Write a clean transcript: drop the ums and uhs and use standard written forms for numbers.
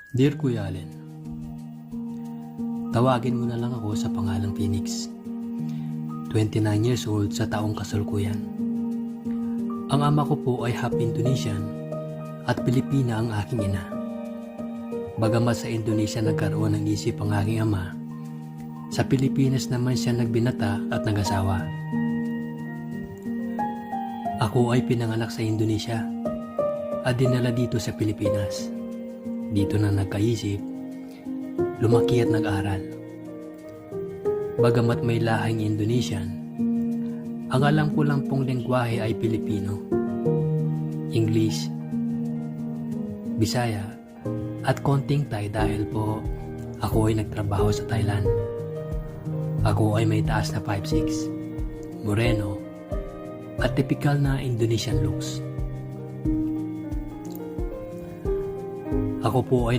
Dear Kuya Allen, tawagin mo na lang ako sa pangalang Phoenix. 29 years old sa taong kasalukuyan. Ang ama ko po ay half Indonesian at Pilipina ang aking ina. Bagamat sa Indonesia nagkaroon ng isip ang aking ama, sa Pilipinas naman siya nagbinata at nag-asawa. Ako ay pinanganak sa Indonesia at dinala dito sa Pilipinas. Dito na nagkaisip, lumaki at nag-aral. Bagamat may lahing Indonesian, ang alam ko lang pong lengguwahe ay Pilipino, English, Bisaya, at konting Thai dahil po ako ay nagtrabaho sa Thailand. Ako ay may taas na 5'6", moreno, at typical na Indonesian looks. Ako po ay